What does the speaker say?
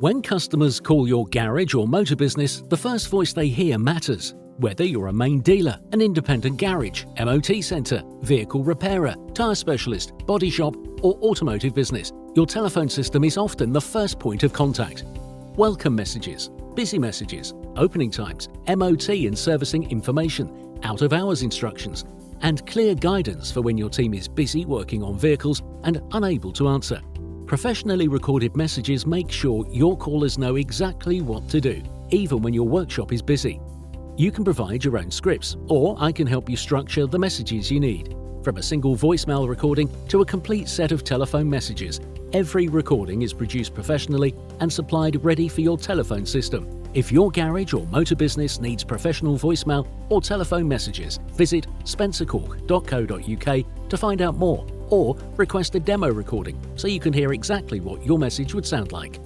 When customers call your garage or motor business, the first voice they hear matters. Whether you're a main dealer, an independent garage, MOT centre, vehicle repairer, tyre specialist, body shop, or automotive business, your telephone system is often the first point of contact. Welcome messages, busy messages, opening times, MOT and servicing information, out-of-hours instructions, and clear guidance for when your team is busy working on vehicles and unable to answer. Professionally recorded messages make sure your callers know exactly what to do, even when your workshop is busy. You can provide your own scripts, or I can help you structure the messages you need. From a single voicemail recording to a complete set of telephone messages, every recording is produced professionally and supplied ready for your telephone system. If your garage or motor business needs professional voicemail or telephone messages, visit spencercork.co.uk to find out more, or request a demo recording so you can hear exactly what your message would sound like.